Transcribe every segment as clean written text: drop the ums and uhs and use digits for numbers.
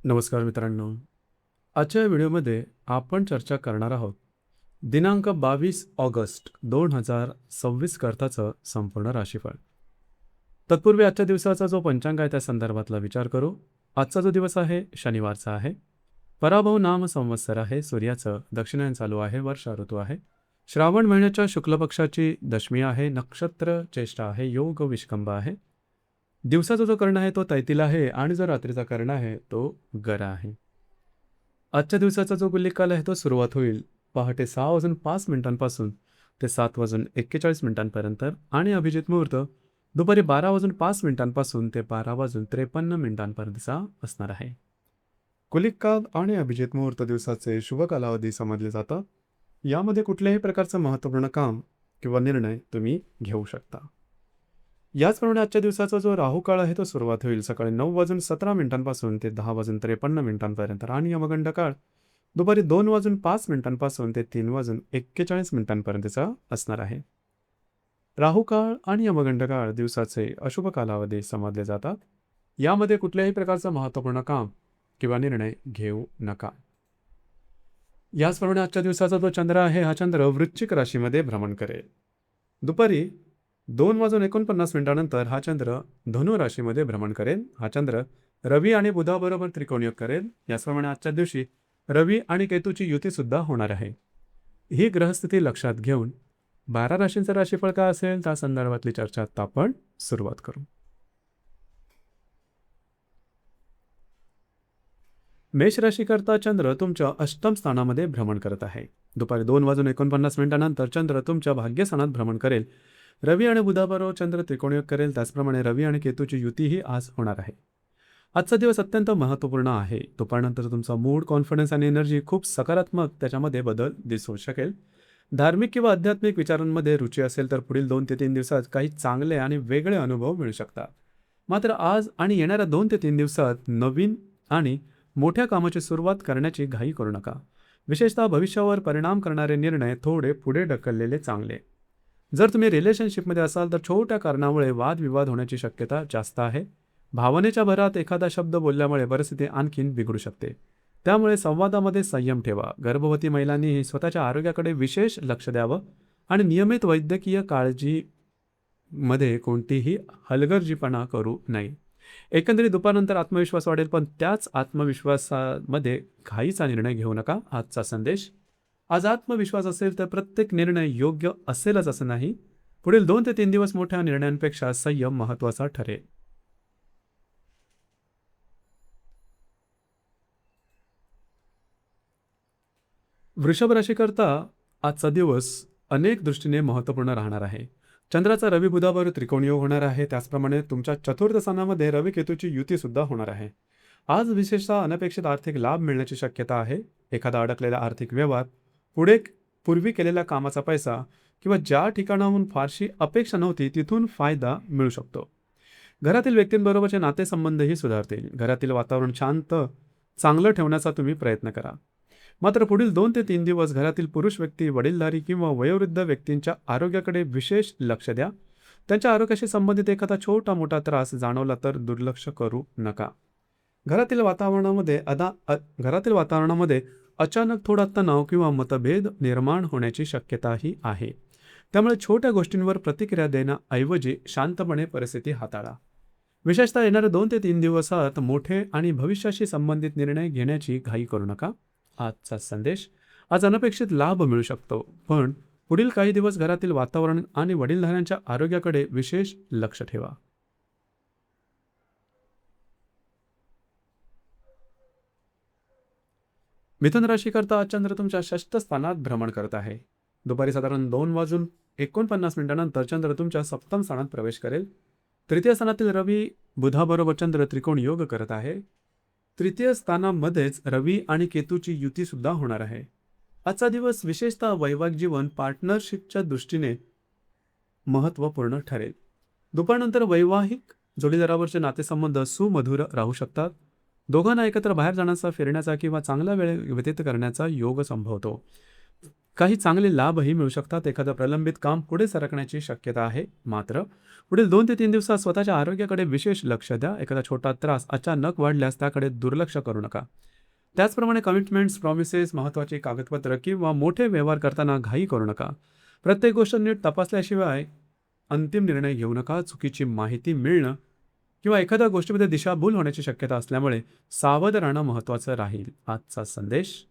नमस्कार मित्रांनो. आजच्या व्हिडिओमध्ये आपण चर्चा करणार आहोत दिनांक 22 ऑगस्ट 2026 करताचं संपूर्ण राशीफळ. तत्पूर्वी आजच्या दिवसाचा जो पंचांग आहे त्या संदर्भातला विचार करू. आजचा जो दिवस आहे शनिवारचा आहे. पराभव नाम संवत्सर आहे. सूर्याचं दक्षिणायन चालू आहे. वर्षा ऋतू आहे. श्रावण महिन्याच्या शुक्ल पक्षाची दशमी आहे. नक्षत्र चेष्टा आहे. योग विष्कंभ आहे. दिवसाचा जो कर्ण आहे तो तैतिल आहे आणि जो रात्रीचा कर्ण आहे तो गर आहे. आजच्या दिवसाचा जो गुल्लिक काल आहे तो सुरुवात होईल पहाटे 6:05 ते 7:41 आणि अभिजित मुहूर्त दुपारी 12:05 ते 12:53 असणार आहे. कुलिक काल आणि अभिजित मुहूर्त दिवसाचे शुभ कालावधी समजले जातात. यामध्ये कुठल्याही प्रकारचं महत्त्वपूर्ण काम किंवा निर्णय तुम्ही घेऊ शकता. याचप्रमाणे आजच्या दिवसाचा जो राहू काळ आहे तो सुरुवात होईल सकाळी 9:17 ते 10:53 आणि यमगंड काळ दुपारी 2:05 ते 3:41 असणार आहे. राहू काळ आणि यमगंड काळ दिवसाचे अशुभ कालावधी समजले जातात. यामध्ये कुठल्याही प्रकारचं महत्त्वपूर्ण काम किंवा निर्णय घेऊ नका. याचप्रमाणे आजच्या दिवसाचा जो चंद्र आहे हा चंद्र वृश्चिक राशीमध्ये भ्रमण करेल. दुपारी 2:49 हा चंद्र धनु राशीमध्ये भ्रमण करेल. हा चंद्र रवी आणि बुधाबरोबर त्रिकोणयोग करेल. याचप्रमाणे आजच्या दिवशी रवी आणि केतूची युती सुद्धा होणार आहे. ही ग्रहस्थिती लक्षात घेऊन 12 राशींचं राशीफळ काय असेल त्या संदर्भातली चर्चा आता आपण सुरुवात करू. मेष राशीकरता चंद्र तुमच्या अष्टम स्थानामध्ये भ्रमण करत आहे. दुपारी 2:49 चंद्र तुमच्या भाग्यस्थानात भ्रमण करेल. रवी आणि बुधाबरोबर चंद्र त्रिकोणयोग करेल. त्याचप्रमाणे रवी आणि केतूची युतीही आज होणार आहे. आजचा दिवस अत्यंत महत्त्वपूर्ण आहे. दुपारनंतर तुमचा मूड, कॉन्फिडन्स आणि एनर्जी खूप सकारात्मक त्याच्यामध्ये बदल दिसू शकेल. धार्मिक किंवा आध्यात्मिक विचारांमध्ये रुची असेल तर पुढील 2 ते 3 दिवसात काही चांगले आणि वेगळे अनुभव मिळू शकतात. मात्र आज आणि येणाऱ्या 2 ते 3 दिवसात नवीन आणि मोठ्या कामाची सुरुवात करण्याची घाई करू नका. विशेषतः भविष्यावर परिणाम करणारे निर्णय थोडे पुढे ढकललेले चांगले. जर तुम्ही रिलेशनशिपमध्ये असाल तर छोट्या कारणामुळे वादविवाद होण्याची शक्यता जास्त आहे. भावनेच्या भरात एखादा शब्द बोलल्यामुळे परिस्थिती आणखीन बिघडू शकते. त्यामुळे संवादामध्ये संयम ठेवा. गर्भवती महिलांनीही स्वतःच्या आरोग्याकडे विशेष लक्ष द्यावं आणि नियमित वैद्यकीय काळजीमध्ये कोणतीही हलगर्जीपणा करू नये. एकंदरीत दुपारनंतर आत्मविश्वास वाढेल, पण त्याच आत्मविश्वासामध्ये घाईचा निर्णय घेऊ नका. आजचा संदेश: आज आत्मविश्वास असेल तर प्रत्येक निर्णय योग्य असेलच असं नाही. पुढील 2 ते 3 दिवस मोठ्या निर्णयांपेक्षा संयम महत्त्वाचा ठरेल. वृषभ राशीकरता आजचा दिवस अनेक दृष्टीने महत्त्वपूर्ण राहणार आहे. चंद्राचा रवी बुधाबरोबर त्रिकोणयोग होणार आहे. त्याचप्रमाणे तुमच्या चतुर्थ स्थानामध्ये रवी केतूची युती सुद्धा होणार आहे. आज विशेषतः अनपेक्षित आर्थिक लाभ मिळण्याची शक्यता आहे. एखादा अडकलेला आर्थिक व्यवहार, पूर्वी केलेल्या कामाचा पैसा किंवा ज्या ठिकाणाहून फारशी अपेक्षा नव्हती तिथून फायदा मिळू शकतो. घरातील व्यक्तींबरोबरचे नातेसंबंधही सुधारतील. घरातील वातावरण शांत चांगलं ठेवण्याचा तुम्ही प्रयत्न करा. मात्र पुढील 2 ते 3 दिवस घरातील पुरुष व्यक्ती, वडीलधारी किंवा वयोवृद्ध व्यक्तींच्या आरोग्याकडे विशेष लक्ष द्या. त्यांच्या आरोग्याशी संबंधित एखादा छोटा मोठा त्रास जाणवला तर दुर्लक्ष करू नका. घरातील वातावरणामध्ये अचानक थोडा तणाव किंवा मतभेद निर्माण होण्याची शक्यताही आहे. त्यामुळे छोट्या गोष्टींवर प्रतिक्रिया देण्याऐवजी शांतपणे परिस्थिती हाताळा. विशेषतः येणाऱ्या 2 ते 3 दिवसात मोठे आणि भविष्याशी संबंधित निर्णय घेण्याची घाई करू नका. आजचा संदेश: आज अनपेक्षित लाभ मिळू शकतो, पण पुढील काही दिवस घरातील वातावरण आणि वडीलधाऱ्यांच्या आरोग्याकडे विशेष लक्ष ठेवा. मिथुन राशीकरता आज चंद्र तुमच्या षष्ठ स्थानात भ्रमण करत आहे. दुपारी साधारण 2:49 चंद्र तुमच्या सप्तम स्थानात प्रवेश करेल. तृतीय स्थानातील रवी बुधाबरोबर चंद्र त्रिकोण योग करत आहे. तृतीय स्थानामध्येच रवी आणि केतूची युती सुद्धा होणार आहे. आजचा दिवस विशेषतः वैवाहिक जीवन, पार्टनरशिपच्या दृष्टीने महत्त्वपूर्ण ठरेल. दुपारनंतर वैवाहिक जोडीदारावरचे नातेसंबंध सुमधुर राहू शकतात. दोघांना एकत्र बाहेर जाण्याचा, फिरण्याचा किंवा चांगला वेळ व्यतीत करण्याचा योग संभवतो. काही चांगले लाभही मिळू शकतात. एखादं प्रलंबित काम पुढे सरकण्याची शक्यता आहे. मात्र पुढील 2 ते 3 दिवसात स्वतःच्या आरोग्याकडे विशेष लक्ष द्या. एखादा छोटा त्रास अचानक वाढल्यास त्याकडे दुर्लक्ष करू नका. त्याचप्रमाणे कमिटमेंट्स, प्रॉमिसेस, महत्त्वाची कागदपत्र किंवा मोठे व्यवहार करताना घाई करू नका. प्रत्येक गोष्ट नीट तपासल्याशिवाय अंतिम निर्णय घेऊ नका. चुकीची माहिती मिळणं किंवा एखाद्या गोष्टीमध्ये दिशाभूल होण्याची शक्यता असल्यामुळे सावध राहणं महत्त्वाचं राहील. आजचा संदेश: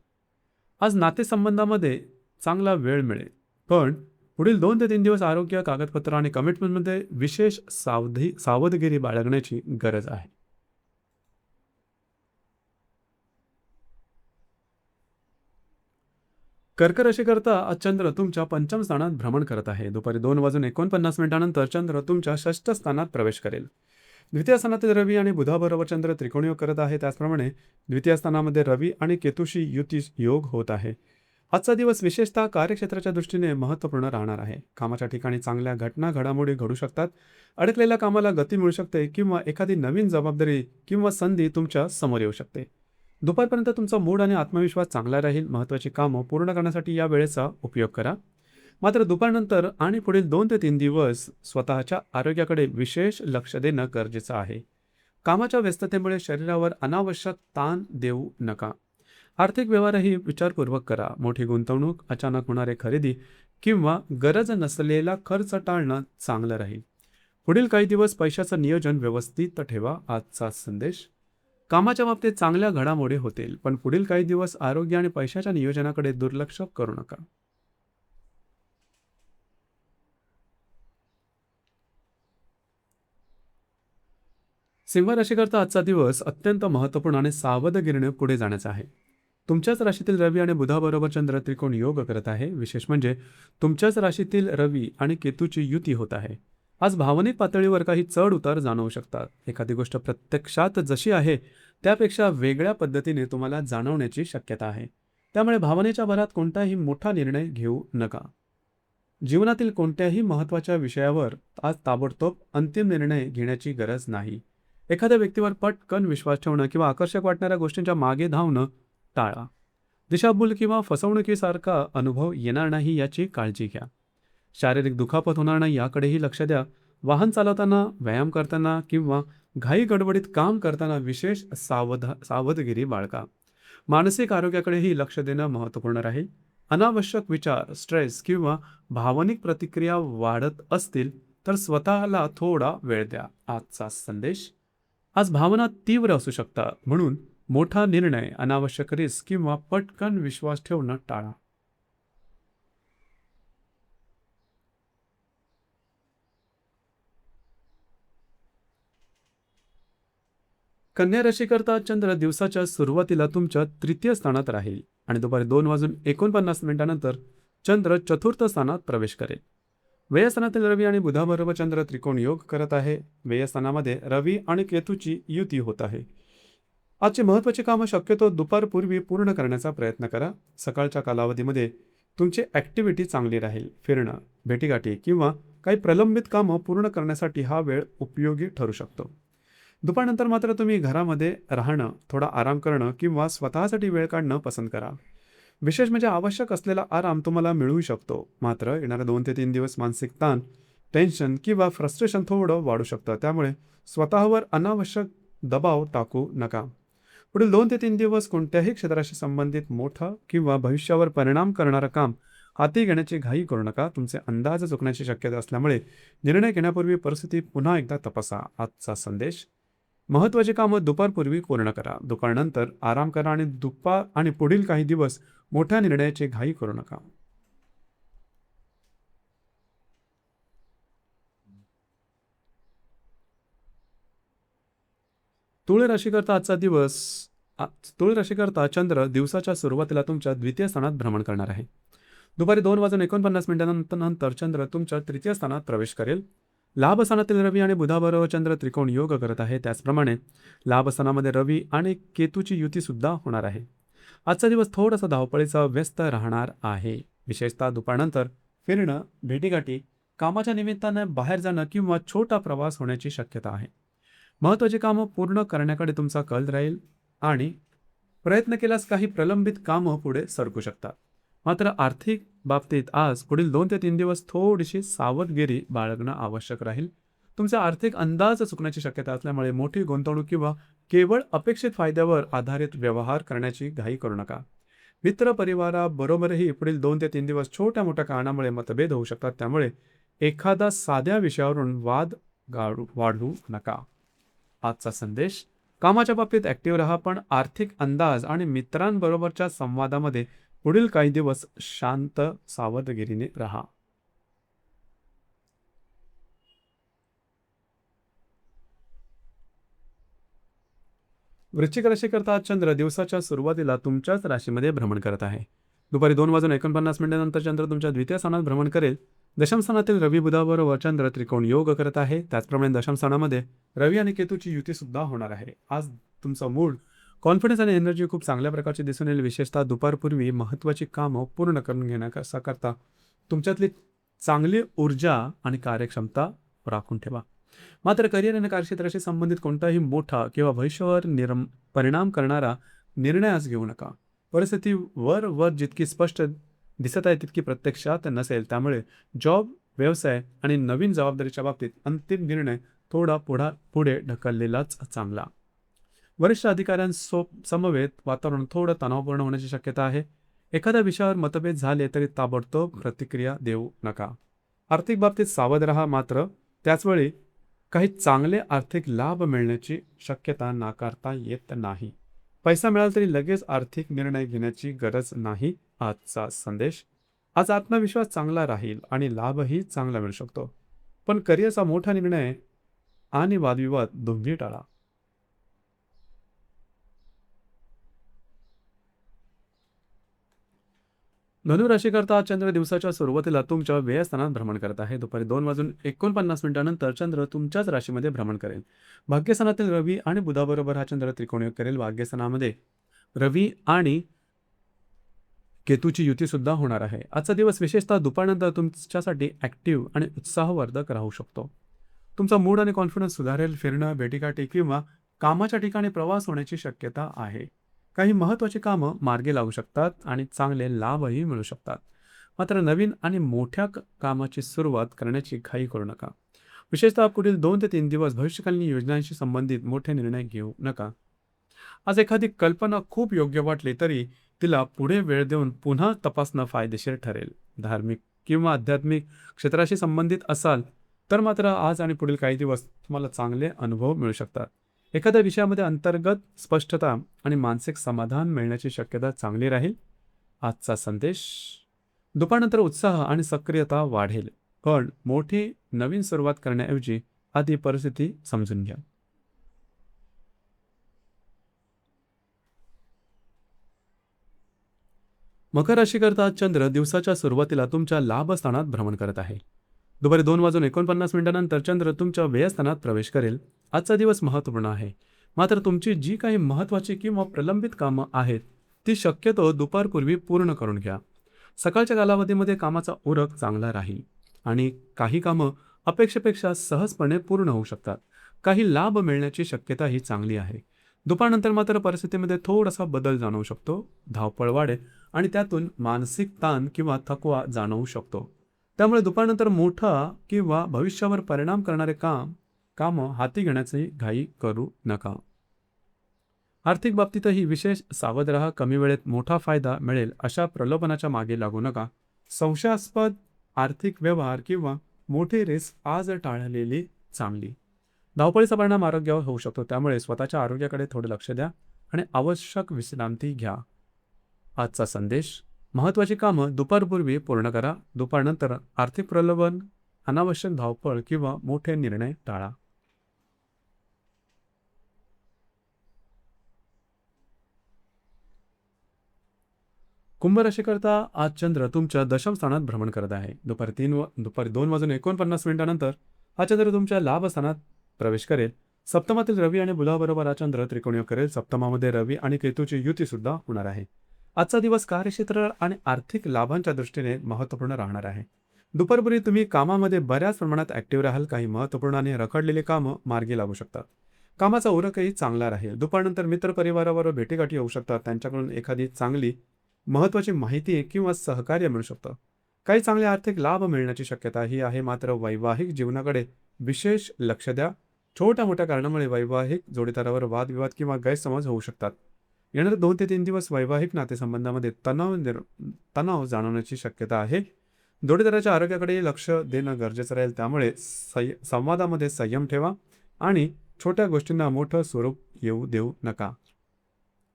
आज नातेसंबंधामध्ये चांगला वेळ मिळेल, पण पुढील 2 ते 3 दिवस आरोग्य, कागदपत्र आणि कमिटमेंटमध्ये विशेष सावधगिरी बाळगण्याची गरज आहे. कर्क राशीकरता आज चंद्र तुमच्या पंचम स्थानात भ्रमण करत आहे. दुपारी 2:49 चंद्र तुमच्या षष्ठ स्थानात प्रवेश करेल. द्वितीय स्थानातील रवी आणि बुधाबरोबर चंद्र त्रिकोणयोग करत आहे. त्याचप्रमाणे द्वितीय स्थानामध्ये रवी आणि केतूशी युती योग होत आहे. आजचा दिवस विशेषतः कार्यक्षेत्राच्या दृष्टीने महत्त्वपूर्ण राहणार आहे. कामाच्या ठिकाणी चांगल्या घडामोडी घडू शकतात. अडकलेल्या कामाला गती मिळू शकते किंवा एखादी नवीन जबाबदारी किंवा संधी तुमच्या समोर येऊ शकते. दुपारपर्यंत तुमचा मूड आणि आत्मविश्वास चांगला राहील. महत्त्वाची कामं पूर्ण करण्यासाठी या वेळेचा उपयोग करा. मात्र दुपारनंतर आणि पुढील 2 ते 3 दिवस स्वतःच्या आरोग्याकडे विशेष लक्ष देणं गरजेचं आहे. कामाच्या व्यस्ततेमुळे शरीरावर अनावश्यक ताण देऊ नका. आर्थिक व्यवहारही विचारपूर्वक करा. मोठी गुंतवणूक, अचानक होणारे खरेदी किंवा गरज नसलेला खर्च टाळणं चांगलं राहील. पुढील काही दिवस पैशाचं नियोजन व्यवस्थित ठेवा. आजचा संदेश: कामाच्या बाबतीत चांगल्या घडामोडी होतील, पण पुढील काही दिवस आरोग्य आणि पैशाच्या नियोजनाकडे दुर्लक्ष करू नका. सिंह राशीकरता आजचा दिवस अत्यंत महत्त्वपूर्ण आणि सावधगिरीने पुढे जाण्याचा आहे. तुमच्याच राशीतील रवी आणि बुधाबरोबर चंद्र त्रिकोण योग करत आहे. विशेष म्हणजे तुमच्याच राशीतील रवी आणि केतूची युती होत आहे. आज भावनिक पातळीवर काही चढ उतार जाणवू शकतात. एखादी गोष्ट प्रत्यक्षात जशी आहे त्यापेक्षा वेगळ्या पद्धतीने तुम्हाला जाणवण्याची शक्यता आहे. त्यामुळे भावनेच्या भरात कोणताही मोठा निर्णय घेऊ नका. जीवनातील कोणत्याही महत्त्वाच्या विषयावर आज ताबडतोब अंतिम निर्णय घेण्याची गरज नाही. एखाद्या व्यक्तीवर पटकन विश्वास ठेवणं किंवा आकर्षक वाटणाऱ्या गोष्टींच्या मागे धावणं टाळा. दिशाभूल किंवा फसवणुकीसारखा अनुभव येणार नाही याची काळजी घ्या. शारीरिक दुखापत होणार नाही याकडेही लक्ष द्या. वाहन चालवताना, व्यायाम करताना किंवा घाई गडबडीत काम करताना विशेष सावधगिरी बाळगा. मानसिक आरोग्याकडेही लक्ष देणं महत्त्वपूर्ण राहील. अनावश्यक विचार, स्ट्रेस किंवा भावनिक प्रतिक्रिया वाढत असतील तर स्वतःला थोडा वेळ द्या. आजचा संदेश: आज भावना तीव्र असू शकतात, म्हणून मोठा निर्णय, अनावश्यक रिस्क किंवा पटकन विश्वास ठेवणं टाळा. कन्या राशीकरता चंद्र दिवसाच्या सुरुवातीला तुमच्या तृतीय स्थानात राहील आणि दुपारी 2:49 चंद्र चतुर्थ स्थानात प्रवेश करेल. व्ययस्थानातील रवी आणि बुधाबरोबर चंद्र त्रिकोण योग करत आहे. व्ययस्थानामध्ये रवी आणि केतूची युती होत आहे. आजची महत्त्वाची कामं शक्यतो दुपारपूर्वी पूर्ण करण्याचा प्रयत्न करा. सकाळच्या कालावधीमध्ये तुमची ॲक्टिव्हिटी चांगली राहील. फिरणं, भेटीगाठी किंवा काही प्रलंबित कामं पूर्ण करण्यासाठी हा वेळ उपयोगी ठरू शकतो. दुपारनंतर मात्र तुम्ही घरामध्ये राहणं, थोडा आराम करणं किंवा स्वतःसाठी वेळ काढणं पसंत करा. विशेष म्हणजे आवश्यक असलेला आराम तुम्हाला मिळू शकतो. मात्र येणारे 2 ते 3 दिवस मानसिक ताण, टेन्शन किंवा फ्रस्ट्रेशन थोडं वाढू शकतं. त्यामुळे स्वतःवर अनावश्यक दबाव टाकू नका. पुढील 2 ते 3 दिवस कोणत्याही क्षेत्राशी संबंधित मोठं किंवा भविष्यावर परिणाम करणारं काम हाती घेण्याची घाई करू नका. तुमचे अंदाज चुकण्याची शक्यता असल्यामुळे निर्णय घेण्यापूर्वी परिस्थिती पुन्हा एकदा तपासा. आजचा संदेश: महत्त्वाची कामं दुपारपूर्वी पूर्ण करा. दुपारनंतर आराम करा आणि दुपार आणि पुढील काही दिवस मोठ्या निर्णयाची घाई करू नका. तुळ राशीकरता आजचा दिवस तुळ राशीकरता चंद्र दिवसाच्या सुरुवातीला तुमच्या द्वितीय स्थानात भ्रमण करणार आहे. दुपारी 2:49 चंद्र तुमच्या तृतीय स्थानात प्रवेश करेल. लाभस्थानातील रवी आणि बुधाबरोबर चंद्र त्रिकोण योग करत आहे. त्याचप्रमाणे लाभस्थानामध्ये रवी आणि केतूची युती सुद्धा होणार आहे. आजचा दिवस थोडासा धावपळीचा व्यस्त राहणार आहे. विशेषतः दुपारनंतर फिरणं, भेटीगाठी, कामाच्या निमित्तानं बाहेर जाणं किंवा छोटा प्रवास होण्याची शक्यता आहे. महत्त्वाची कामं पूर्ण करण्याकडे तुमचा कल राहील आणि प्रयत्न केल्यास काही प्रलंबित कामं पुढे सरकू शकतात. मात्र आर्थिक बाबतीत आज पुढील 2 ते 3 दिवस थोडीशी सावधगिरी बाळगणं आवश्यक राहील. तुमचे आर्थिक अंदाज चुकण्याची शक्यता असल्यामुळे मोठी गुंतवणूक किंवा केवळ अपेक्षित फायद्यावर आधारित व्यवहार करण्याची घाई करू नका. मित्र परिवाराबरोबरही पुढील 2 ते 3 दिवस छोट्या मोठ्या कारणामुळे मतभेद होऊ शकतात, त्यामुळे एखादा साध्या विषयावरून वाद वाढवू नका. आजचा संदेश: कामाच्या बाबतीत ऍक्टिव्ह राहा, पण आर्थिक अंदाज आणि मित्रांबरोबरच्या संवादामध्ये पुढील काही दिवस शांत सावधगिरीने राहा. वृश्चिक राशीकरता आज चंद्र दिवसाच्या सुरुवातीला तुमच्याच राशीमध्ये भ्रमण करत आहे. दुपारी 2 वाजून 49 मिनिटांनंतर चंद्र तुमच्या द्वितीय स्थानात भ्रमण करेल. दशम स्थानातील रवी बुधाबरोबर चंद्र त्रिकोण योग करत आहे. त्याचप्रमाणे दशम स्थानामध्ये रवी आणि केतूची युती सुद्धा होणार आहे. आज तुमचा मूड, कॉन्फिडन्स आणि एनर्जी खूप चांगल्या प्रकारची दिसून येईल. विशेषतः दुपारपूर्वी महत्त्वाची कामं पूर्ण करून घेण्याकरता तुमच्यातली चांगली ऊर्जा आणि कार्यक्षमता राखून ठेवा. मात्र करिअर आणि कार्यक्षेत्राशी संबंधित कोणताही मोठा किंवा भविष्यावर परिणाम करणारा निर्णय आज घेऊ नका. परिस्थिती वर जितकी स्पष्ट दिसत आहे तितकी प्रत्यक्षात नसेल, त्यामुळे जॉब, व्यवसाय आणि नवीन जबाबदारीच्या बाबतीत अंतिम निर्णय थोडा पुढे ढकललेलाच चांगला. वरिष्ठ समवेत वातावरण थोडं तणावपूर्ण होण्याची शक्यता आहे. एखाद्या विषयावर मतभेद झाले तरी ताबडतोब प्रतिक्रिया देऊ नका. आर्थिक बाबतीत सावध राहा, मात्र त्याचवेळी काही चांगले आर्थिक लाभ मिळण्याची शक्यता नाकारता येत नाही. पैसा मिळाला तरी लगेच आर्थिक निर्णय घेण्याची गरज नाही. आजचा संदेश: आज आत्मविश्वास चांगला राहील आणि लाभही चांगला मिळू शकतो, पण करिअरचा मोठा निर्णय आणि वादविवाद दोन्ही टाळा. धनुराशीकरता आज चंद्र दिवसाच्या सुरुवातीला तुमच्या व्ययस्थानात भ्रमण करत आहे. दुपारी 2 वाजून 49 मिनिटांनंतर चंद्र तुमच्याच राशीमध्ये भ्रमण करेल. भाग्यस्थानातील रवी आणि बुधाबरोबर हा चंद्र त्रिकोणयोग करेल. भाग्यस्थानामध्ये रवी आणि केतूची युती सुद्धा होणार आहे. आजचा दिवस विशेषतः दुपारनंतर तुमच्यासाठी ऍक्टिव्ह आणि उत्साहवर्धक राहू शकतो. तुमचा मूड आणि कॉन्फिडन्स सुधारेल. फिरणं, भेटीगाठी किंवा कामाच्या ठिकाणी प्रवास होण्याची शक्यता आहे. काही महत्त्वाची कामं मार्गी लागू शकतात आणि चांगले लाभही मिळू शकतात. मात्र नवीन आणि मोठ्या कामाची सुरुवात करण्याची घाई करू नका. विशेषतः पुढील 2 ते 3 दिवस भविष्यकालीन योजनांशी संबंधित मोठे निर्णय घेऊ नका. आज एखादी कल्पना खूप योग्य वाटली तरी तिला पुढे वेळ देऊन पुन्हा तपासणं फायदेशीर ठरेल. धार्मिक किंवा आध्यात्मिक क्षेत्राशी संबंधित असाल तर मात्र आज आणि पुढील काही दिवस तुम्हाला चांगले अनुभव मिळू शकतात. एखाद्या विषयामध्ये अंतर्गत स्पष्टता आणि मानसिक समाधान मिळण्याची शक्यता चांगली राहील. आजचा संदेश: दुपारनंतर उत्साह आणि सक्रियता वाढेल, पण मोठी नवीन सुरुवात करण्याऐवजी आधी परिस्थिती समजून घ्या. मकर राशीकरता आज चंद्र दिवसाच्या सुरुवातीला तुमच्या लाभस्थानात भ्रमण करत आहे. दुपारी 2 वाजून 49 मिनिटांनंतर चंद्र तुमच्या व्ययस्थानात प्रवेश करेल. आजचा दिवस महत्त्वपूर्ण आहे, मात्र तुमची जी काही महत्त्वाची किंवा प्रलंबित कामं आहेत ती शक्यतो दुपारपूर्वी पूर्ण करून घ्या. सकाळच्या कालावधीमध्ये कामाचा उरक चांगला राहील आणि काही कामं अपेक्षेपेक्षा सहजपणे पूर्ण होऊ शकतात. काही लाभ मिळण्याची शक्यताही चांगली आहे. दुपारनंतर मात्र परिस्थितीमध्ये थोडासा बदल जाणवू शकतो. धावपळ वाढेल आणि त्यातून मानसिक ताण किंवा थकवा जाणवू शकतो. त्यामुळे दुपारनंतर मोठा किंवा भविष्यावर परिणाम करणारे कामं हाती घेण्याची घाई करू नका. आर्थिक बाबतीतही विशेष सावध राहा. कमी वेळेत मोठा फायदा मिळेल अशा प्रलोभनाच्या मागे लागू नका. संशयास्पद आर्थिक व्यवहार किंवा मोठी रिस्क आज टाळलेली चांगली. धावपळीचा परिणाम आरोग्यावर होऊ शकतो, त्यामुळे स्वतःच्या आरोग्याकडे थोडे लक्ष द्या आणि आवश्यक विश्रांती घ्या. आजचा संदेश: महत्त्वाची कामं दुपारपूर्वी पूर्ण करा. दुपारनंतर आर्थिक प्रलोभन, अनावश्यक धावपळ किंवा मोठे निर्णय टाळा. कुंभ राशीकरता आज चंद्र तुमच्या दशम स्थानात भ्रमण करत आहे. दुपारी 2 वाजून 49 मिनिटांनंतर हा चंद्र तुमच्या लाभ स्थानात प्रवेश करेल. सप्तमातील रवी आणि बुधाबरोबर हा चंद्र त्रिकोणयोग करेल. सप्तमामध्ये रवी आणि केतूची युती सुद्धा होणार आहे. आजचा दिवस कार्यक्षेत्र आणि आर्थिक लाभांच्या दृष्टीने महत्त्वपूर्ण राहणार आहे. दुपारपूर्वी तुम्ही कामामध्ये बऱ्याच प्रमाणात ऍक्टिव्ह राहाल. काही महत्त्वपूर्ण आणि रखडलेली कामं मार्गी लागू शकतात. कामाचा उरकही चांगला राहील. दुपारनंतर मित्रपरिवाराबरोबर भेटीगाठी होऊ शकतात. त्यांच्याकडून एखादी चांगली महत्त्वाची माहिती किंवा सहकार्य मिळू शकतं. काही चांगले आर्थिक लाभ मिळण्याची शक्यता ही आहे. मात्र वैवाहिक जीवनाकडे विशेष लक्ष द्या. छोट्या-मोठ्या कारणामुळे वैवाहिक जोडीदारावर वादविवाद किंवा गैरसमज होऊ शकतात. येणारे 2 ते 3 दिवस वैवाहिक नातेसंबंधामध्ये तणाव जाणवण्याची शक्यता आहे. जोडीदाराच्या आरोग्याकडे लक्ष देणं गरजेचं राहील. त्यामुळे संवादामध्ये संयम ठेवा आणि छोट्या गोष्टींना मोठं स्वरूप येऊ देऊ नका.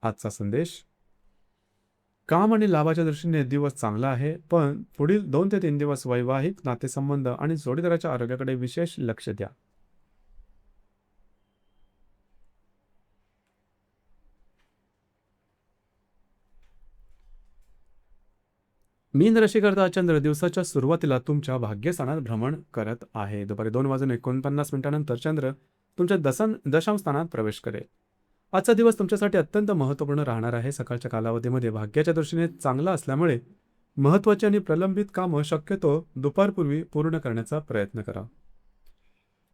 आजचा संदेश: काम आणि लाभाच्या दृष्टीने दिवस चांगला आहे, पण पुढील 2 ते 3 दिवस वैवाहिक नातेसंबंध आणि जोडीदाराच्या आरोग्याकडे विशेष लक्ष द्या. मीन राशीकरता चंद्र दिवसाच्या सुरुवातीला तुमच्या भाग्यस्थानात भ्रमण करत आहे. दुपारी 2:49 चंद्र तुमच्या दशम स्थानात प्रवेश करेल. आजचा दिवस तुमच्यासाठी अत्यंत महत्त्वपूर्ण राहणार आहे. सकाळच्या कालावधीमध्ये भाग्याच्या दृष्टीने चांगला असल्यामुळे महत्त्वाची आणि प्रलंबित कामं शक्यतो दुपारपूर्वी पूर्ण करण्याचा प्रयत्न करा.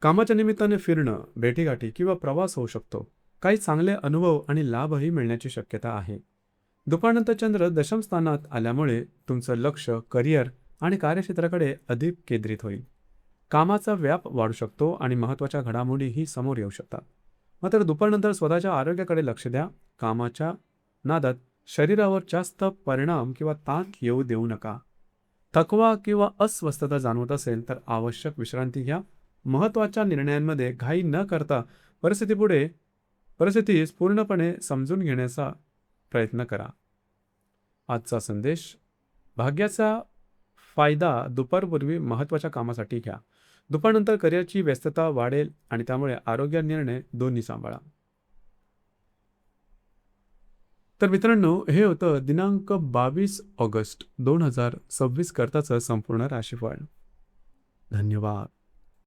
कामाच्या निमित्ताने फिरणं, भेटीगाठी किंवा प्रवास होऊ शकतो. काही चांगले अनुभव आणि लाभही मिळण्याची शक्यता आहे. दुपारनंतर चंद्र दशम स्थानात आल्यामुळे तुमचं लक्ष करिअर आणि कार्यक्षेत्राकडे अधिक केंद्रित होईल. कामाचा व्याप वाढू शकतो आणि महत्त्वाच्या घडामोडीही समोर येऊ शकतात. मात्र दुपारनंतर स्वतःच्या आरोग्याकडे लक्ष द्या. कामाच्या नादात शरीरावर जास्त परिणाम किंवा ताण येऊ देऊ नका. थकवा किंवा अस्वस्थता जाणवत असेल तर आवश्यक विश्रांती घ्या. महत्त्वाच्या निर्णयांमध्ये घाई न करता परिस्थितीस पूर्णपणे समजून घेण्याचा प्रयत्न करा. आजचा संदेश: भाग्याचा फायदा दुपारपूर्वी महत्त्वाच्या कामासाठी घ्या. दुपारनंतर करिअरची व्यस्तता वाढेल आणि त्यामुळे आरोग्य निर्णय दोन्ही सांभाळा. तर मित्रांनो, हे होतं दिनांक 22 ऑगस्ट 2026 करताचं संपूर्ण राशीफळ. धन्यवाद.